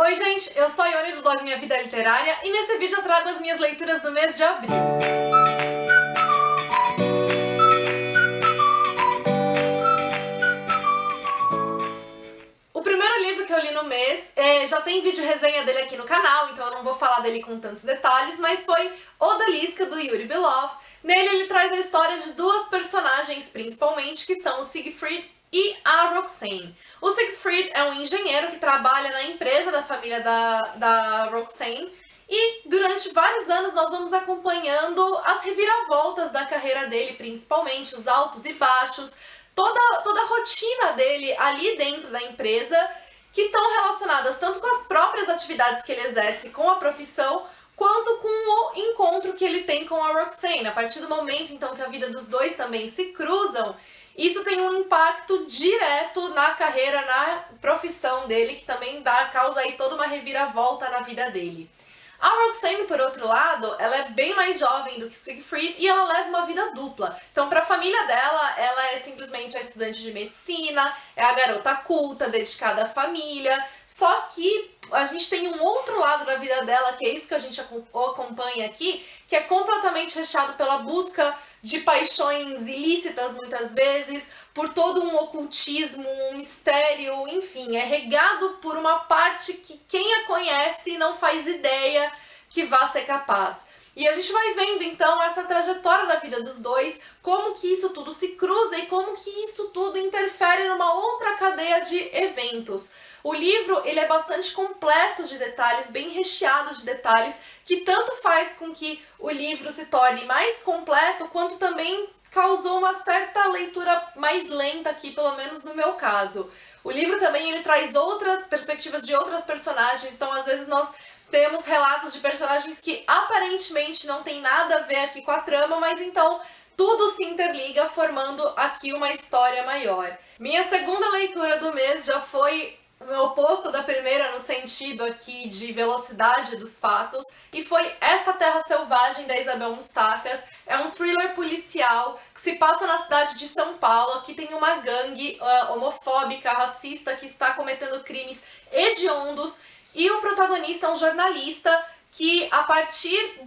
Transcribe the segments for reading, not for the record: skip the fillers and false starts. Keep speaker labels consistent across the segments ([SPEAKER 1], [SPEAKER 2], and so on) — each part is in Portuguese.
[SPEAKER 1] Oi gente, eu sou a Ione do blog Minha Vida Literária e nesse vídeo eu trago as minhas leituras do mês de abril. O primeiro livro que eu li no mês, já tem vídeo resenha dele aqui no canal, então eu não vou falar dele com tantos detalhes, mas foi Odalisca, do Yuri Belov. Nele ele traz a história de duas personagens principalmente, que são o Siegfried e a Roxane. O Siegfried é um engenheiro que trabalha na empresa da família da Roxane e durante vários anos nós vamos acompanhando as reviravoltas da carreira dele, principalmente os altos e baixos, toda a rotina dele ali dentro da empresa, que estão relacionadas tanto com as próprias atividades que ele exerce com a profissão, quanto com o encontro que ele tem com a Roxane. A partir do momento então que a vida dos dois também se cruzam, isso tem um impacto direto na carreira, na profissão dele, que também causa aí toda uma reviravolta na vida dele. A Roxane, por outro lado, ela é bem mais jovem do que Siegfried e ela leva uma vida dupla. Então, para a família dela, ela é simplesmente a estudante de medicina, é a garota culta, dedicada à família, só que a gente tem um outro lado da vida dela, que é isso que a gente acompanha aqui, que é completamente recheado pela busca de paixões ilícitas, muitas vezes, por todo um ocultismo, um mistério, enfim, é regado por uma parte que quem a conhece não faz ideia que vá ser capaz. E a gente vai vendo então essa trajetória da vida dos dois, como que isso tudo se cruza e como que isso tudo interfere numa outra cadeia de eventos. O livro ele é bastante completo de detalhes, bem recheado de detalhes, que tanto faz com que o livro se torne mais completo, quanto também causou uma certa leitura mais lenta aqui, pelo menos no meu caso. O livro também ele traz outras perspectivas de outras personagens, então às vezes nós temos relatos de personagens que aparentemente não tem nada a ver aqui com a trama, mas então tudo se interliga, formando aqui uma história maior. Minha segunda leitura do mês já foi o oposto da primeira no sentido aqui de velocidade dos fatos, e foi Esta Terra Selvagem, da Isabel Moustakas. É um thriller policial que se passa na cidade de São Paulo, que tem uma gangue homofóbica, racista, que está cometendo crimes hediondos, e o protagonista é um jornalista que, a partir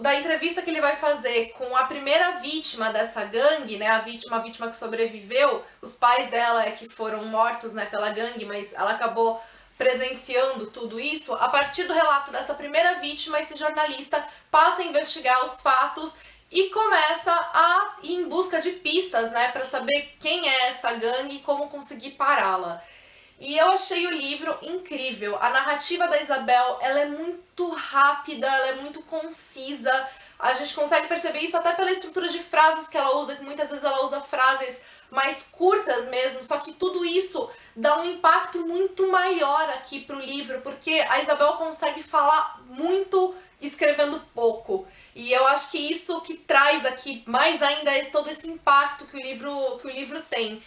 [SPEAKER 1] da entrevista que ele vai fazer com a primeira vítima dessa gangue, né, uma vítima que sobreviveu, os pais dela que foram mortos, né, pela gangue, mas ela acabou presenciando tudo isso. A partir do relato dessa primeira vítima, esse jornalista passa a investigar os fatos e começa a ir em busca de pistas, né, para saber quem é essa gangue e como conseguir pará-la. E eu achei o livro incrível. A narrativa da Isabel, ela é muito rápida, ela é muito concisa. A gente consegue perceber isso até pela estrutura de frases que ela usa, que muitas vezes ela usa frases mais curtas mesmo, só que tudo isso dá um impacto muito maior aqui pro livro, porque a Isabel consegue falar muito escrevendo pouco. E eu acho que isso que traz aqui mais ainda é todo esse impacto que o livro tem.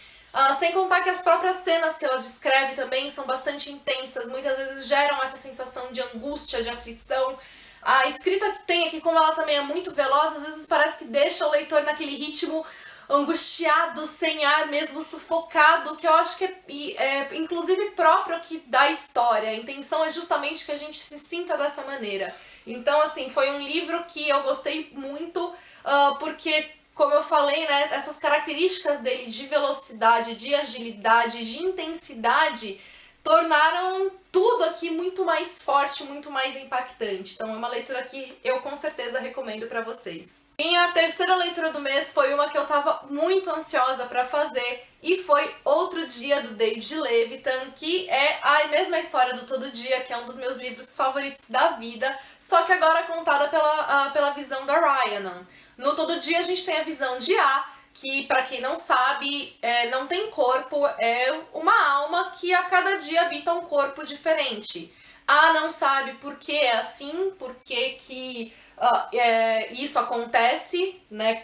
[SPEAKER 1] Sem contar que as próprias cenas que ela descreve também são bastante intensas, muitas vezes geram essa sensação de angústia, de aflição. A escrita que tem aqui, como ela também é muito veloz, às vezes parece que deixa o leitor naquele ritmo angustiado, sem ar mesmo, sufocado, que eu acho que é inclusive próprio aqui da história. A intenção é justamente que a gente se sinta dessa maneira. Então, assim, foi um livro que eu gostei muito, porque, como eu falei, né, essas características dele de velocidade, de agilidade, de intensidade, tornaram tudo aqui muito mais forte, muito mais impactante. Então é uma leitura que eu com certeza recomendo pra vocês. Minha terceira leitura do mês foi uma que eu tava muito ansiosa pra fazer, e foi Outro Dia, do David Levitan, que é a mesma história do Todo Dia, que é um dos meus livros favoritos da vida, só que agora contada pela visão da Rhiannon. No Todo Dia a gente tem a visão de A, que, pra quem não sabe, não tem corpo, é uma alma que a cada dia habita um corpo diferente. A não sabe por que é assim, por que isso acontece, né,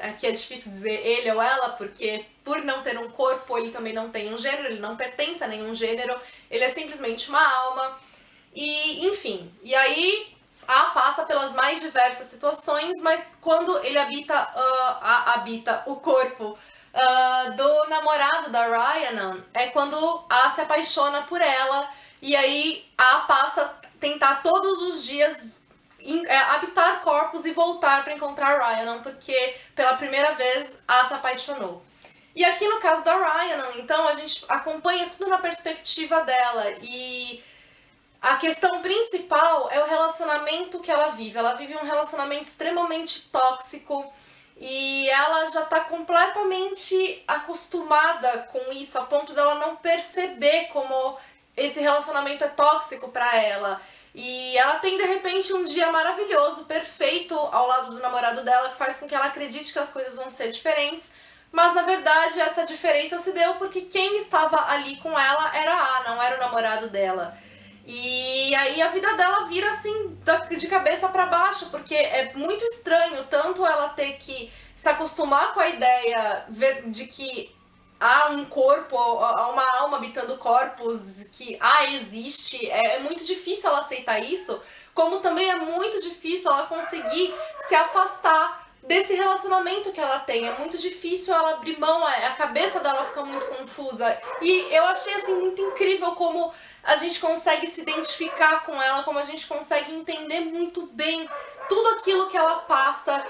[SPEAKER 1] aqui é difícil dizer ele ou ela, porque por não ter um corpo ele também não tem um gênero, ele não pertence a nenhum gênero, ele é simplesmente uma alma, e enfim, e aí A passa pelas mais diversas situações, mas quando ele habita o corpo do namorado da Rhiannon, é quando A se apaixona por ela e aí a passa a tentar todos os dias habitar corpos e voltar para encontrar Rhiannon, porque pela primeira vez a se apaixonou. E aqui no caso da Rhiannon, então, a gente acompanha tudo na perspectiva dela, e a questão principal é o relacionamento que ela vive. Ela vive um relacionamento extremamente tóxico e ela já tá completamente acostumada com isso, a ponto dela não perceber como esse relacionamento é tóxico pra ela. E ela tem, de repente, um dia maravilhoso, perfeito, ao lado do namorado dela, que faz com que ela acredite que as coisas vão ser diferentes. Mas, na verdade, essa diferença se deu porque quem estava ali com ela era não era o namorado dela. E aí a vida dela vira assim, de cabeça pra baixo, porque é muito estranho tanto ela ter que se acostumar com a ideia de que há um corpo, há uma alma habitando corpos, que existe. É muito difícil ela aceitar isso, como também é muito difícil ela conseguir se afastar desse relacionamento que ela tem. É muito difícil ela abrir mão, a cabeça dela fica muito confusa. E eu achei assim muito incrível como a gente consegue se identificar com ela, como a gente consegue entender muito bem tudo aquilo que ela passa.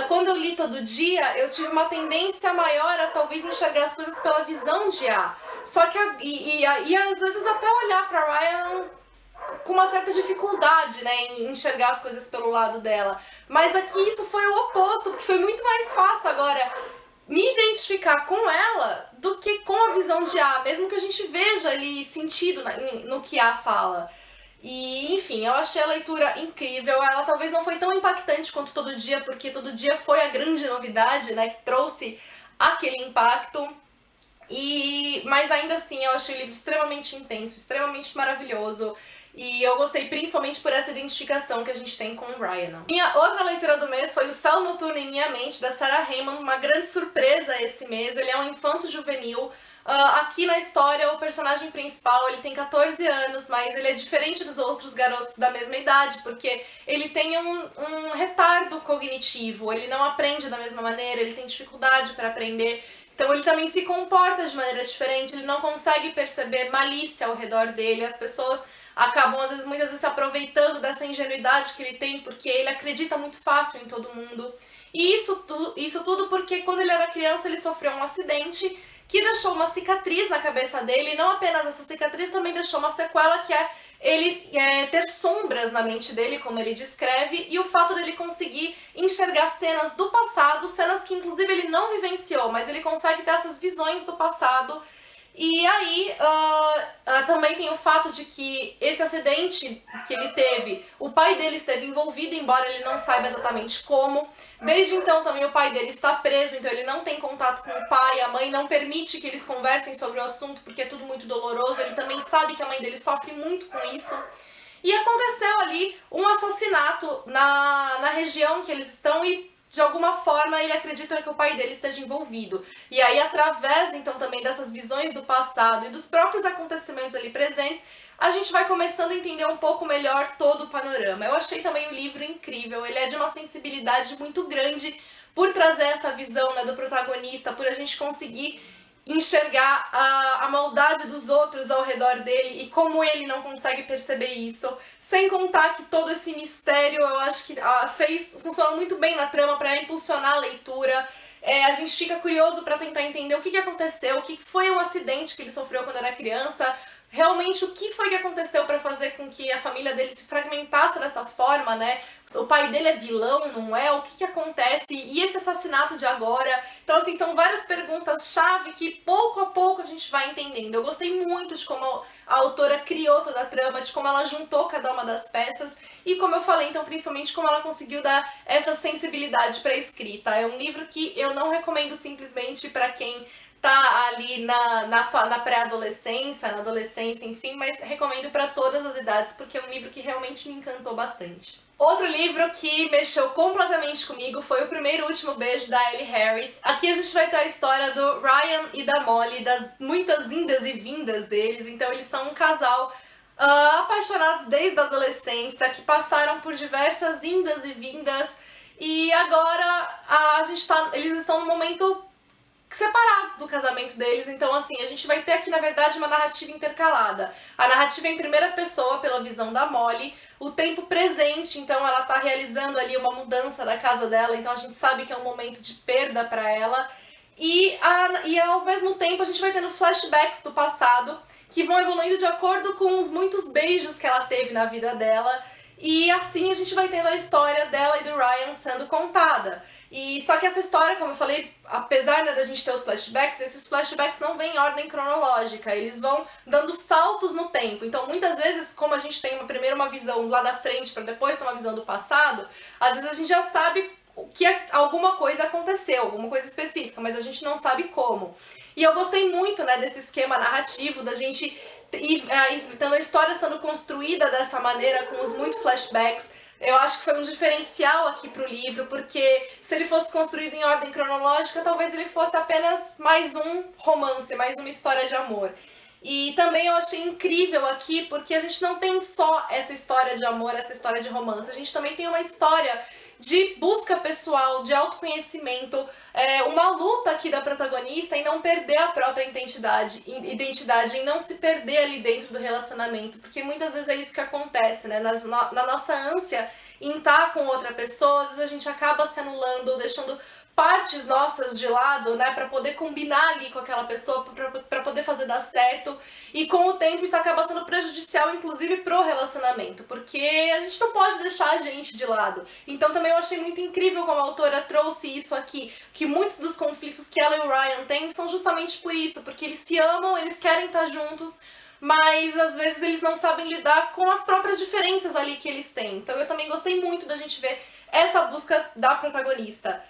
[SPEAKER 1] Quando eu li Todo Dia, eu tive uma tendência maior a talvez enxergar as coisas pela visão de Só que, às vezes até olhar pra Ryan com uma certa dificuldade, né, em enxergar as coisas pelo lado dela. Mas aqui isso foi o oposto, porque foi muito mais fácil agora me identificar com ela do que com a visão de mesmo que a gente veja ali sentido no que fala. E, enfim, eu achei a leitura incrível. Ela talvez não foi tão impactante quanto Todo Dia, porque Todo Dia foi a grande novidade, né, que trouxe aquele impacto. Mas ainda assim, eu achei o livro extremamente intenso, extremamente maravilhoso. E eu gostei principalmente por essa identificação que a gente tem com o Rhiannon. Minha outra leitura do mês foi O Céu Noturno em Minha Mente, da Sarah Raymond, uma grande surpresa esse mês. Ele é um infanto juvenil. Aqui na história, o personagem principal, ele tem 14 anos, mas ele é diferente dos outros garotos da mesma idade, porque ele tem um retardo cognitivo, ele não aprende da mesma maneira, ele tem dificuldade para aprender. Então ele também se comporta de maneira diferente, ele não consegue perceber malícia ao redor dele, as pessoas acabam muitas vezes se aproveitando dessa ingenuidade que ele tem, porque ele acredita muito fácil em todo mundo. E isso tudo porque quando ele era criança ele sofreu um acidente que deixou uma cicatriz na cabeça dele, e não apenas essa cicatriz, também deixou uma sequela que é ele ter sombras na mente dele, como ele descreve, e o fato dele conseguir enxergar cenas do passado, cenas que inclusive ele não vivenciou, mas ele consegue ter essas visões do passado. E aí também tem o fato de que esse acidente que ele teve, o pai dele esteve envolvido, embora ele não saiba exatamente como. Desde então também o pai dele está preso, então ele não tem contato com o pai, a mãe não permite que eles conversem sobre o assunto porque é tudo muito doloroso, ele também sabe que a mãe dele sofre muito com isso. E aconteceu ali um assassinato na região que eles estão e de alguma forma ele acredita que o pai dele esteja envolvido. E aí, através então também dessas visões do passado e dos próprios acontecimentos ali presentes, a gente vai começando a entender um pouco melhor todo o panorama. Eu achei também o livro incrível, ele é de uma sensibilidade muito grande por trazer essa visão, né, do protagonista, por a gente conseguir enxergar a maldade dos outros ao redor dele e como ele não consegue perceber isso. Sem contar que todo esse mistério, eu acho que funcionou muito bem na trama para impulsionar a leitura. A gente fica curioso para tentar entender o que aconteceu, o que foi um acidente que ele sofreu quando era criança, realmente o que foi que aconteceu para fazer com que a família dele se fragmentasse dessa forma, né? O pai dele é vilão, não é? O que acontece? E esse assassinato de agora? Então, assim, são várias perguntas-chave que pouco a pouco a gente vai entendendo. Eu gostei muito de como a autora criou toda a trama, de como ela juntou cada uma das peças e, como eu falei, então, principalmente como ela conseguiu dar essa sensibilidade para a escrita. É um livro que eu não recomendo simplesmente para quem tá ali na pré-adolescência, na adolescência, enfim, mas recomendo para todas as idades, porque é um livro que realmente me encantou bastante. Outro livro que mexeu completamente comigo foi O Primeiro e Último Beijo, da Ellie Harris. Aqui a gente vai ter a história do Ryan e da Molly, das muitas indas e vindas deles. Então eles são um casal apaixonados desde a adolescência, que passaram por diversas indas e vindas, e agora eles estão num momento separados do casamento deles, então assim, a gente vai ter aqui na verdade uma narrativa intercalada. A narrativa é em primeira pessoa pela visão da Molly, o tempo presente, então ela tá realizando ali uma mudança da casa dela, então a gente sabe que é um momento de perda pra ela, e ao mesmo tempo a gente vai tendo flashbacks do passado, que vão evoluindo de acordo com os muitos beijos que ela teve na vida dela, e assim a gente vai tendo a história dela e do Ryan sendo contada. E só que essa história, como eu falei, apesar, né, da gente ter os flashbacks, esses flashbacks não vêm em ordem cronológica, eles vão dando saltos no tempo. Então, muitas vezes, como a gente tem primeiro uma visão lá da frente para depois ter uma visão do passado, às vezes a gente já sabe que alguma coisa aconteceu, alguma coisa específica, mas a gente não sabe como. E eu gostei muito, né, desse esquema narrativo, da gente tendo a história sendo construída dessa maneira, com os muitos flashbacks. Eu acho que foi um diferencial aqui pro livro, porque se ele fosse construído em ordem cronológica, talvez ele fosse apenas mais um romance, mais uma história de amor. E também eu achei incrível aqui, porque a gente não tem só essa história de amor, essa história de romance, a gente também tem uma história de busca pessoal, de autoconhecimento, uma luta aqui da protagonista em não perder a própria identidade, em não se perder ali dentro do relacionamento, porque muitas vezes é isso que acontece, né? Na nossa ânsia em estar com outra pessoa, às vezes a gente acaba se anulando, deixando partes nossas de lado, né, para poder combinar ali com aquela pessoa, para poder fazer dar certo, e com o tempo isso acaba sendo prejudicial, inclusive pro relacionamento, porque a gente não pode deixar a gente de lado. Então também eu achei muito incrível como a autora trouxe isso aqui, que muitos dos conflitos que ela e o Ryan têm são justamente por isso, porque eles se amam, eles querem estar juntos, mas às vezes eles não sabem lidar com as próprias diferenças ali que eles têm. Então eu também gostei muito da gente ver essa busca da protagonista.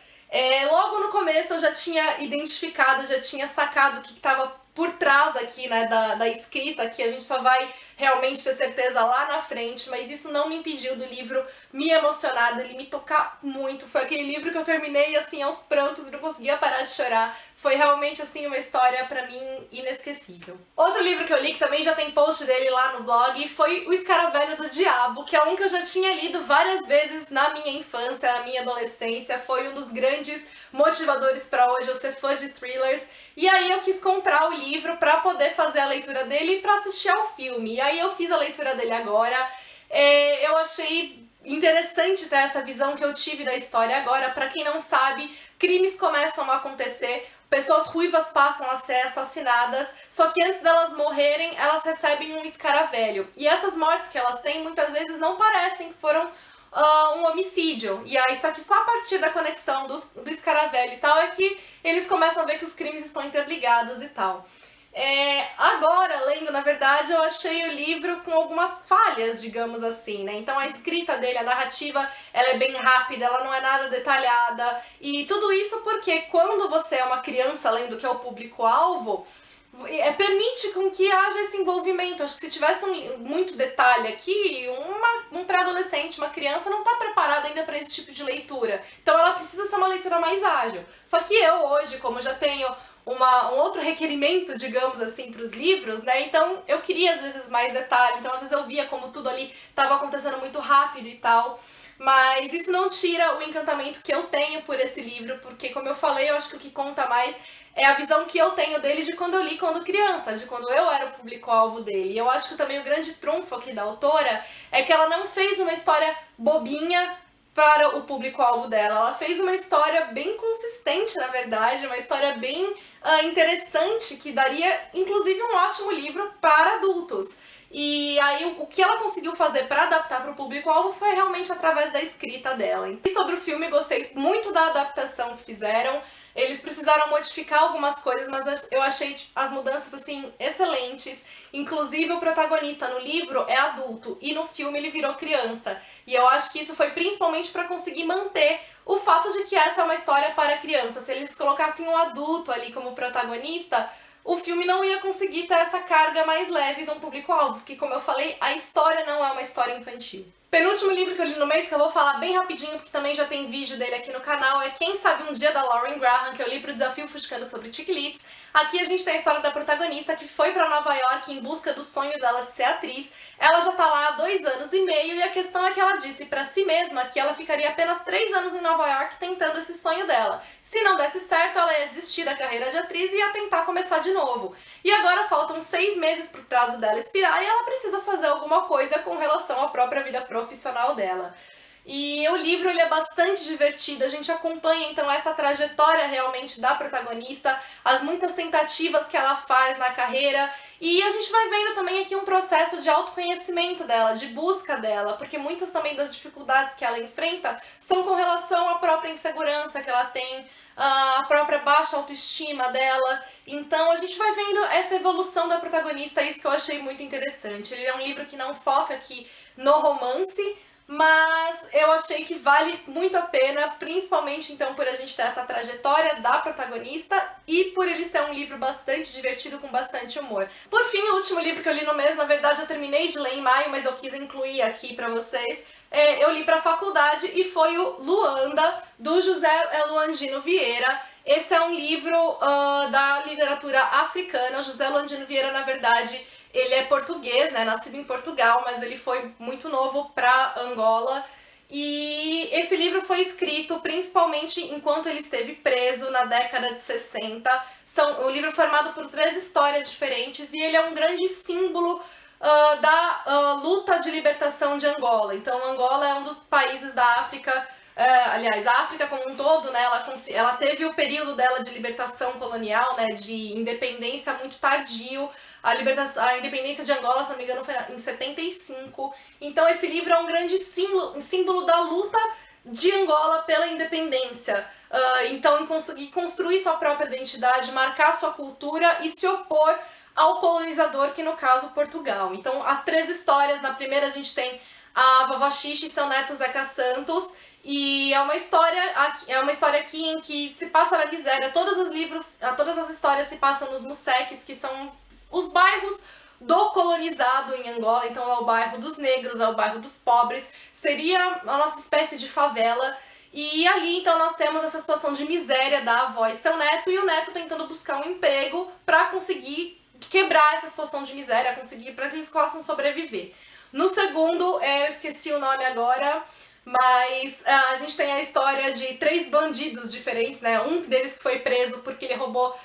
[SPEAKER 1] Logo no começo eu já tinha identificado, já tinha sacado o que estava por trás aqui, né, da escrita, que a gente só vai realmente ter certeza lá na frente, mas isso não me impediu do livro me emocionar, dele me tocar muito. Foi aquele livro que eu terminei, assim, aos prantos e não conseguia parar de chorar. Foi realmente, assim, uma história, pra mim, inesquecível. Outro livro que eu li, que também já tem post dele lá no blog, foi O Escaravelho do Diabo, que é um que eu já tinha lido várias vezes na minha infância, na minha adolescência. Foi um dos grandes motivadores pra hoje eu ser fã de thrillers. E aí eu quis comprar o livro pra poder fazer a leitura dele e pra assistir ao filme. E aí eu fiz a leitura dele agora. Eu achei interessante ter essa visão que eu tive da história agora. Pra quem não sabe, crimes começam a acontecer, pessoas ruivas passam a ser assassinadas, só que antes delas morrerem, elas recebem um escaravelho. E essas mortes que elas têm, muitas vezes não parecem que foram um homicídio. E aí, só que só a partir da conexão do escaravelho e tal é que eles começam a ver que os crimes estão interligados e tal. Agora, lendo, na verdade, eu achei o livro com algumas falhas, digamos assim, né? Então a escrita dele, a narrativa, ela é bem rápida, ela não é nada detalhada. E tudo isso porque quando você é uma criança lendo, que é o público-alvo, permite com que haja esse envolvimento. Acho que se tivesse muito detalhe aqui, um pré-adolescente, uma criança não está preparada ainda para esse tipo de leitura. Então ela precisa ser uma leitura mais ágil. Só que eu hoje, como já tenho um outro requerimento, digamos assim, para os livros, né? Então eu queria às vezes mais detalhe, então às vezes eu via como tudo ali estava acontecendo muito rápido e tal. Mas isso não tira o encantamento que eu tenho por esse livro, porque, como eu falei, eu acho que o que conta mais é a visão que eu tenho dele de quando eu li quando criança, de quando eu era o público-alvo dele. E eu acho que também o grande trunfo aqui da autora é que ela não fez uma história bobinha para o público-alvo dela. Ela fez uma história bem consistente, na verdade, uma história bem interessante, que daria, inclusive, um ótimo livro para adultos. E aí o que ela conseguiu fazer para adaptar para o público-alvo foi realmente através da escrita dela. E sobre o filme, gostei muito da adaptação que fizeram. Eles precisaram modificar algumas coisas, mas eu achei as mudanças assim excelentes. Inclusive o protagonista no livro é adulto e no filme ele virou criança. E eu acho que isso foi principalmente para conseguir manter o fato de que essa é uma história para criança. Se eles colocassem um adulto ali como protagonista, o filme não ia conseguir ter essa carga mais leve de um público-alvo, porque, como eu falei, a história não é uma história infantil. Penúltimo livro que eu li no mês, que eu vou falar bem rapidinho, porque também já tem vídeo dele aqui no canal, é Quem Sabe Um Dia, da Lauren Graham, que eu li pro Desafio Fuscando sobre Chick-Lit. Aqui a gente tem a história da protagonista que foi pra Nova York em busca do sonho dela de ser atriz. Ela já tá lá há 2 anos e meio e a questão é que ela disse pra si mesma que ela ficaria apenas 3 anos em Nova York tentando esse sonho dela. Se não desse certo, ela ia desistir da carreira de atriz e ia tentar começar de novo. E agora faltam 6 meses pro prazo dela expirar e ela precisa fazer alguma coisa com relação à própria vida profissional dela. E o livro ele é bastante divertido, a gente acompanha então essa trajetória realmente da protagonista, as muitas tentativas que ela faz na carreira e a gente vai vendo também aqui um processo de autoconhecimento dela, de busca dela, porque muitas também das dificuldades que ela enfrenta são com relação à própria insegurança que ela tem, a própria baixa autoestima dela. Então a gente vai vendo essa evolução da protagonista, isso que eu achei muito interessante. Ele é um livro que não foca aqui no romance, mas eu achei que vale muito a pena, principalmente então por a gente ter essa trajetória da protagonista e por ele ser um livro bastante divertido, com bastante humor. Por fim, o último livro que eu li no mês, na verdade eu terminei de ler em maio, mas eu quis incluir aqui pra vocês, eu li pra faculdade e foi o Luanda, do José Luandino Vieira. Esse é um livro da literatura africana. O José Luandino Vieira, na verdade, ele é português, né, nascido em Portugal, mas ele foi muito novo pra Angola. E esse livro foi escrito principalmente enquanto ele esteve preso na década de 60. O livro é formado por 3 histórias diferentes e ele é um grande símbolo da luta de libertação de Angola. Então Angola é um dos países da África, aliás, a África como um todo, né, ela teve o período dela de libertação colonial, né, de independência muito tardio. A independência de Angola, se não me engano, foi em 75. Então esse livro é um grande símbolo da luta de Angola pela independência. Então em conseguir construir sua própria identidade, marcar sua cultura e se opor ao colonizador, que no caso Portugal. Então as 3 histórias, na primeira a gente tem a Vovó Xixa e seu neto Zeca Santos, e é uma história aqui em que se passa na miséria. Todas as histórias se passam nos museques, que são os bairros do colonizado em Angola. Então é o bairro dos negros, é o bairro dos pobres, seria a nossa espécie de favela. E ali então nós temos essa situação de miséria da avó e seu neto, e o neto tentando buscar um emprego para conseguir quebrar essa situação de miséria, para que eles possam sobreviver. No segundo, eu esqueci o nome agora, mas a gente tem a história de 3 bandidos diferentes, né? Um deles que foi preso porque ele roubou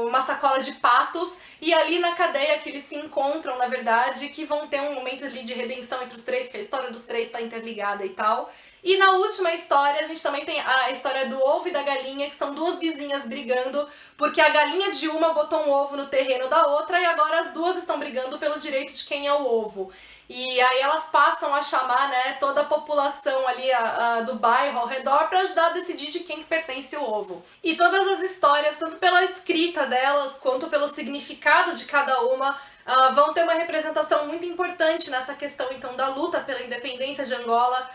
[SPEAKER 1] uma sacola de patos, e ali na cadeia que eles se encontram, na verdade, que vão ter um momento ali de redenção entre os 3, que a história dos 3 está interligada e tal. E na última história a gente também tem a história do ovo e da galinha, que são 2 vizinhas brigando, porque a galinha de uma botou um ovo no terreno da outra e agora as 2 estão brigando pelo direito de quem é o ovo. E aí elas passam a chamar, né, toda a população ali do bairro ao redor para ajudar a decidir de quem que pertence o ovo. E todas as histórias, tanto pela escrita delas quanto pelo significado de cada uma, vão ter uma representação muito importante nessa questão então da luta pela independência de Angola,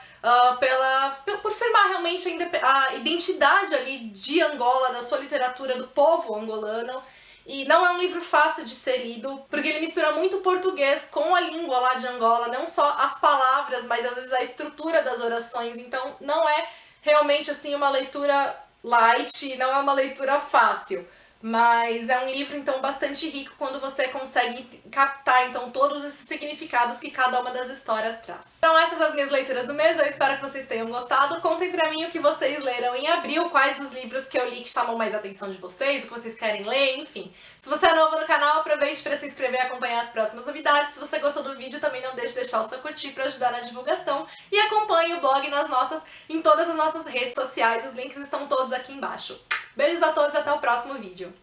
[SPEAKER 1] por firmar realmente a identidade ali de Angola, da sua literatura, do povo angolano. E não é um livro fácil de ser lido, porque ele mistura muito o português com a língua lá de Angola, não só as palavras, mas às vezes a estrutura das orações. Então não é realmente assim uma leitura light, não é uma leitura fácil. Mas é um livro, então, bastante rico quando você consegue captar, então, todos esses significados que cada uma das histórias traz. Então essas são as minhas leituras do mês, eu espero que vocês tenham gostado. Contem pra mim o que vocês leram em abril, quais os livros que eu li que chamam mais a atenção de vocês, o que vocês querem ler, enfim. Se você é novo no canal, aproveite para se inscrever e acompanhar as próximas novidades. Se você gostou do vídeo, também não deixe de deixar o seu curtir para ajudar na divulgação. E acompanhe o blog em todas as nossas redes sociais, os links estão todos aqui embaixo. Beijos a todos e até o próximo vídeo.